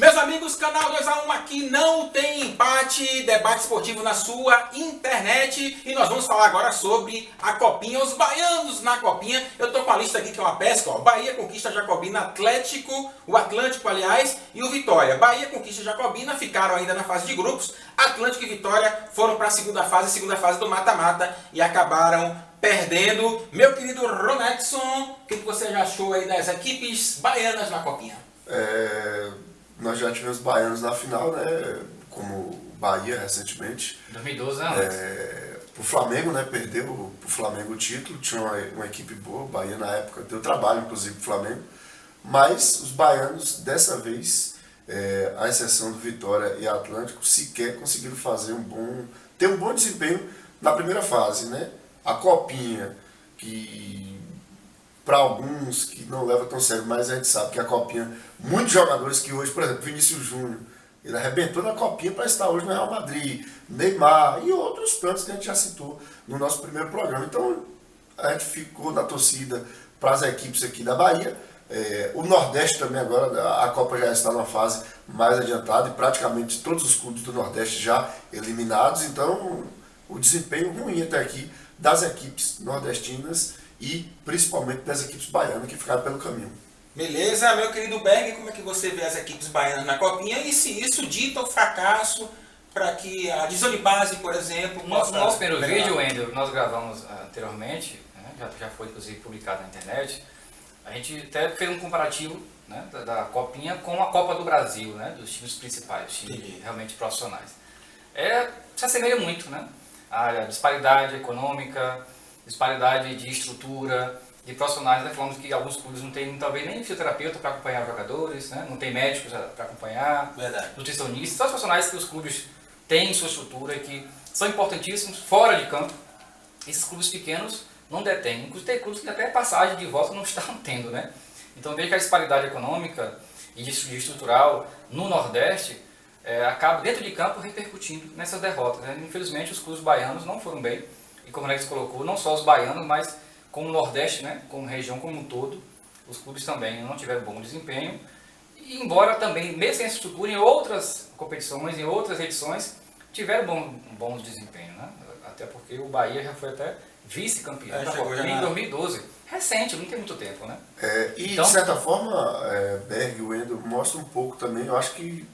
Meus amigos, canal 2x1 aqui não tem empate, debate esportivo na sua internet. E nós vamos falar agora sobre a Copinha, os baianos na Copinha. Eu tô com a lista aqui que é uma pesca, ó. Bahia conquista Jacobina, Atlético, o Atlântico, aliás, e o Vitória. Bahia conquista Jacobina, ficaram ainda na fase de grupos. Atlântico e Vitória foram para a segunda fase do mata-mata e acabaram perdendo. Meu querido Ronexon, o que você já achou aí das equipes baianas na Copinha? Nós já tivemos baianos na final, né? Como o Bahia recentemente. 2012, né? O Flamengo, né? Perdeu o Flamengo o título, tinha uma equipe boa, o Bahia na época deu trabalho, inclusive, pro Flamengo. Mas os baianos, dessa vez, à exceção do Vitória e Atlântico, sequer conseguiram ter um bom desempenho na primeira fase, né? A Copinha, que para alguns que não leva tão sério, mas a gente sabe que a Copinha, muitos jogadores que hoje, por exemplo, Vinícius Júnior, ele arrebentou na Copinha para estar hoje no Real Madrid, Neymar e outros tantos que a gente já citou no nosso primeiro programa. Então, a gente ficou na torcida para as equipes aqui da Bahia. O Nordeste também agora, a Copa já está numa fase mais adiantada e praticamente todos os clubes do Nordeste já eliminados. Então, o desempenho ruim até aqui das equipes nordestinas e principalmente das equipes baianas que ficaram pelo caminho. Beleza, meu querido Berg, como é que você vê as equipes baianas na Copinha e se isso dita o fracasso para que a divisão de base, por exemplo, No nosso primeiro vídeo, Wendel, que nós gravamos anteriormente, né, já foi inclusive publicado na internet, a gente até fez um comparativo, né, da Copinha com a Copa do Brasil, né, dos times principais, times realmente profissionais. Se assemelha muito, né? A disparidade econômica, disparidade de estrutura, de profissionais, né? Falamos que alguns clubes não têm talvez nem fisioterapeuta para acompanhar os jogadores, né? Não tem médicos para acompanhar, nutricionistas, são os profissionais que os clubes têm em sua estrutura e que são importantíssimos fora de campo. Esses clubes pequenos não detêm, inclusive tem clubes que até passagem de volta não estão tendo, né? Então veja que a disparidade econômica e estrutural no Nordeste acaba dentro de campo repercutindo nessas derrotas, né? Infelizmente os clubes baianos não foram bem, e como o Alex colocou, não só os baianos, mas como o Nordeste, né, como região como um todo, os clubes também não tiveram bom desempenho. E embora também, mesmo sem essa estrutura, em outras competições, em outras edições, tiveram bom desempenho, né? Até porque o Bahia já foi até vice-campeão da Copa em 2012. Recente, não tem muito tempo, né? Então, de certa forma, Berg e Wendel mostra um pouco também, eu acho que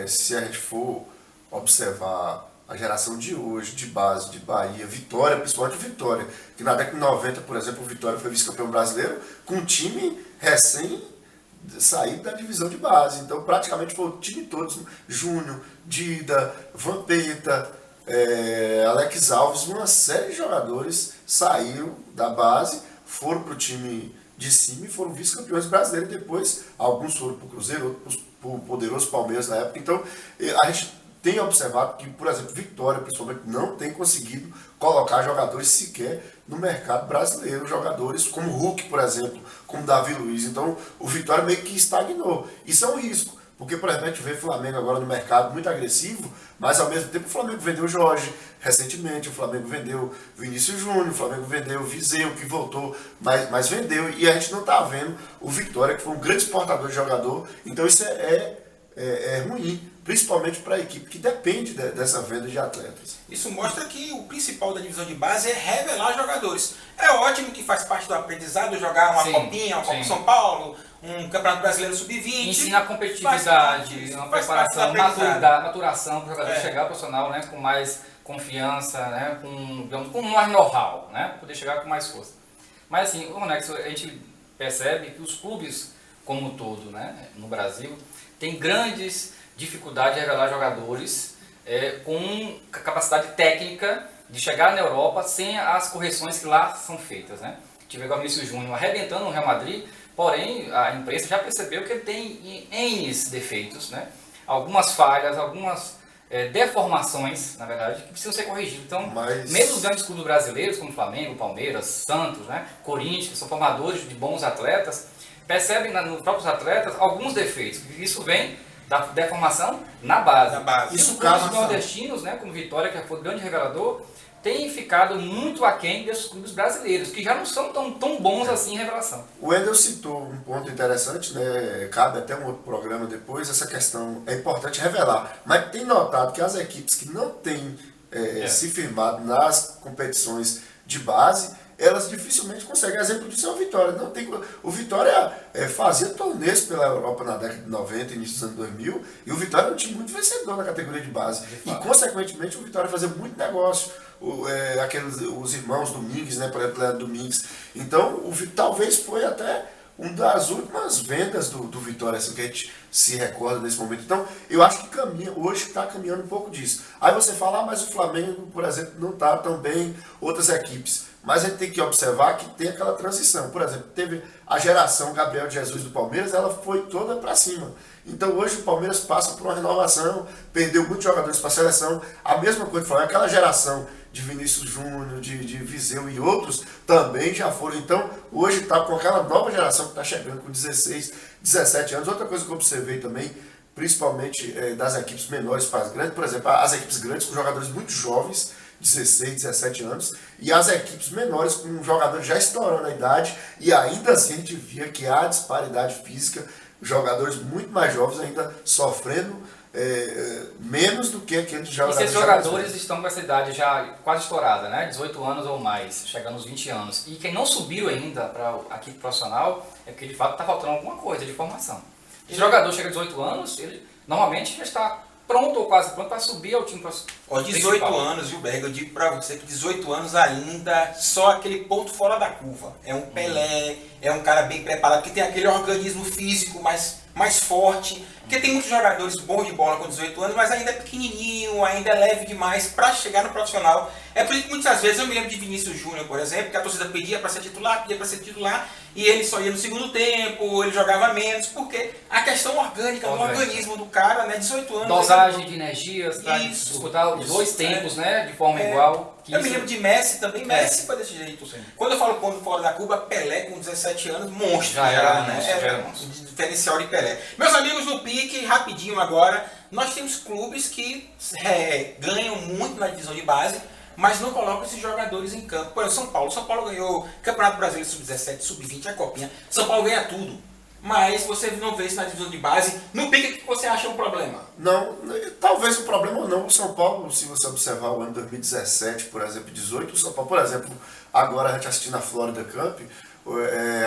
se a gente for observar a geração de hoje, de base, de Bahia, Vitória, principalmente Vitória, que na década de 90, por exemplo, o Vitória foi vice-campeão brasileiro com um time recém saído da divisão de base. Então, praticamente foi o time todo, Júnior, Dida, Vampeta, Alex Alves, uma série de jogadores saíram da base, foram para o time de cima e foram vice-campeões brasileiros. Depois, alguns foram para o Cruzeiro, outros para o poderoso Palmeiras na época. Então, a gente tem observado que, por exemplo, Vitória, principalmente, não tem conseguido colocar jogadores sequer no mercado brasileiro. Jogadores como Hulk, por exemplo, como Davi Luiz. Então, o Vitória meio que estagnou. Isso é um risco, porque, por exemplo, a gente vê o Flamengo agora no mercado muito agressivo, mas, ao mesmo tempo, o Flamengo vendeu o Jorge recentemente, o Flamengo vendeu Vinícius Júnior, o Flamengo vendeu o Viseu, que voltou, mas vendeu. E a gente não está vendo o Vitória, que foi um grande exportador de jogador. Então, isso é ruim, principalmente para a equipe que depende dessa venda de atletas. Isso mostra que o principal da divisão de base é revelar jogadores. É ótimo que faz parte do aprendizado jogar uma Copinha, uma Copa São Paulo, um Campeonato Brasileiro Sub-20. Ensina a competitividade, uma preparação, maturação para o jogador chegar ao profissional, né, com mais confiança, né, com mais know-how, né, para poder chegar com mais força. Mas assim, Ronex, a gente percebe que os clubes como um todo, né, no Brasil, têm grandes dificuldade de revelar jogadores com capacidade técnica de chegar na Europa sem as correções que lá são feitas, né? Tive igual o Vinícius Júnior arrebentando no Real Madrid, porém a imprensa já percebeu que ele tem N defeitos, né? Algumas falhas, algumas deformações, na verdade, que precisam ser corrigidas. Então, mesmo os grandes clubes brasileiros, como Flamengo, Palmeiras, Santos, né? Corinthians, que são formadores de bons atletas, percebem nos próprios atletas alguns defeitos. Isso vem da deformação na base. Na base. Isso, os nordestinos, né, como Vitória, que foi grande revelador, tem ficado muito aquém desses clubes brasileiros, que já não são tão bons assim em revelação. O Wendel citou um ponto interessante, né? Cabe até um outro programa depois, essa questão é importante revelar. Mas tem notado que as equipes que não têm se firmado nas competições de base, elas dificilmente conseguem. Exemplo disso é o Vitória. Não tem, o Vitória fazia torneios pela Europa na década de 90, início dos anos 2000, e o Vitória era um time muito vencedor na categoria de base. E, consequentemente, o Vitória fazia muito negócio. Os irmãos Domingues, né, por exemplo, Leandro Domingues. Então, talvez foi até uma das últimas vendas do Vitória, assim, que a gente se recorda nesse momento. Então, eu acho que hoje está caminhando um pouco disso. Aí você fala, mas o Flamengo, por exemplo, não está tão bem, outras equipes. Mas a gente tem que observar que tem aquela transição. Por exemplo, teve a geração Gabriel Jesus do Palmeiras, ela foi toda para cima. Então hoje o Palmeiras passa por uma renovação, perdeu muitos jogadores para a seleção. A mesma coisa, aquela geração de Vinícius Júnior, de Viseu e outros também já foram. Então hoje está com aquela nova geração que está chegando com 16, 17 anos. Outra coisa que eu observei também, principalmente das equipes menores para as grandes, por exemplo, as equipes grandes com jogadores muito jovens, 16, 17 anos, e as equipes menores com jogadores já estourando a idade, e ainda assim a gente via que há disparidade física, jogadores muito mais jovens ainda sofrendo menos do que aqueles jogadores. E esses jogadores estão com essa idade já quase estourada, né? 18 anos ou mais, chegando aos 20 anos. E quem não subiu ainda para a equipe profissional é porque de fato está faltando alguma coisa de formação. Esse jogador chega a 18 anos, ele normalmente já está pronto ou quase pronto para subir ao time principal. 18 anos, viu, Berg? Eu digo para você que 18 anos ainda, só aquele ponto fora da curva. É um Pelé, é um cara bem preparado, que tem aquele organismo físico mais forte. Porque tem muitos jogadores bons de bola com 18 anos, mas ainda é pequenininho, ainda é leve demais para chegar no profissional. É por isso que muitas vezes eu me lembro de Vinícius Júnior, por exemplo, que a torcida pedia para ser titular, e ele só ia no segundo tempo, ele jogava menos, porque a questão orgânica do organismo do cara, né, 18 anos... Dosagem de energias, para disputar os dois tempos, né, de forma igual. Eu me lembro de Messi também, Messi foi desse jeito. Sim. Quando eu falo ponto fora da curva, Pelé com 17 anos, monstro já era monstro. Diferencial de Pelé. Meus amigos do Pique, rapidinho agora, nós temos clubes que ganham muito na divisão de base, mas não colocam esses jogadores em campo. Por exemplo, São Paulo ganhou Campeonato Brasileiro Sub-17, Sub-20, a Copinha. São Paulo ganha tudo. Mas você não vê isso na divisão de base. No Pique, o que você acha um problema? Não, talvez o problema ou não. O São Paulo, se você observar o ano 2017, por exemplo, 18, o São Paulo, por exemplo, agora a gente assistindo a Florida Cup,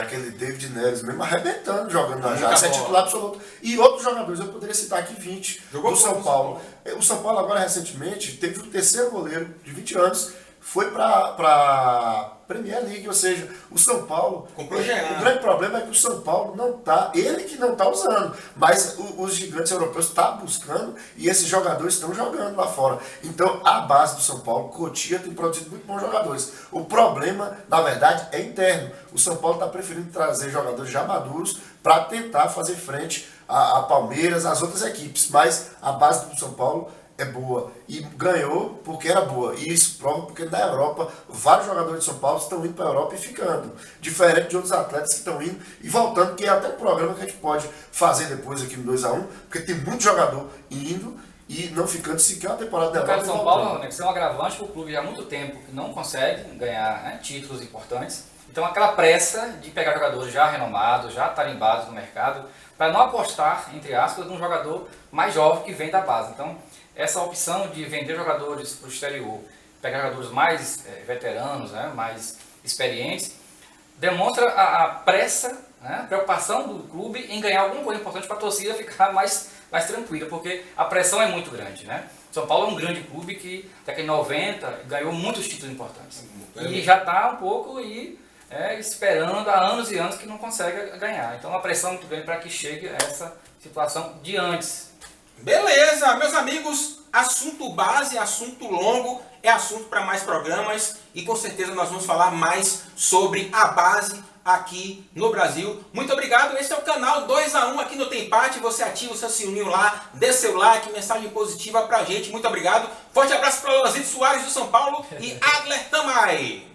aquele David Neres mesmo arrebentando, jogando na Ajax, é titular absoluto. E outros jogadores, eu poderia citar aqui 20 do São Paulo. O São Paulo agora recentemente teve o terceiro goleiro de 20 anos, foi para Premier League, ou seja, o São Paulo, o grande problema é que o São Paulo não está, ele que não está usando, mas os gigantes europeus estão buscando e esses jogadores estão jogando lá fora. Então a base do São Paulo, Cotia, tem produzido muito bons jogadores. O problema, na verdade, é interno. O São Paulo está preferindo trazer jogadores já maduros para tentar fazer frente a Palmeiras, às outras equipes, mas a base do São Paulo é boa e ganhou porque era boa, e isso prova porque na Europa vários jogadores de São Paulo estão indo para a Europa e ficando, diferente de outros atletas que estão indo e voltando, que é até um programa que a gente pode fazer depois aqui no 2x1, porque tem muito jogador indo e não ficando sequer uma temporada da Europa. O caso de São Paulo, né, que é um agravante para o clube já há muito tempo que não consegue ganhar, né, títulos importantes, então aquela pressa de pegar jogadores já renomados, já tarimbados no mercado, para não apostar, entre aspas, num jogador mais jovem que vem da base. Então essa opção de vender jogadores para o exterior, pegar jogadores mais veteranos, né, mais experientes, demonstra a pressa, né, a preocupação do clube em ganhar alguma coisa importante para a torcida ficar mais tranquila, porque a pressão é muito grande. Né? São Paulo é um grande clube que, até em 90, ganhou muitos títulos importantes. E já está um pouco esperando há anos e anos que não consegue ganhar. Então a pressão é muito grande para que chegue a essa situação de antes. Beleza, meus amigos, assunto base, assunto longo, é assunto para mais programas e com certeza nós vamos falar mais sobre a base aqui no Brasil. Muito obrigado, esse é o canal 2x1 aqui no Tem Empate, você ativa o seu sininho lá, dê seu like, mensagem positiva pra gente, muito obrigado. Forte abraço para o Lozito Soares do São Paulo e Adler Tamay.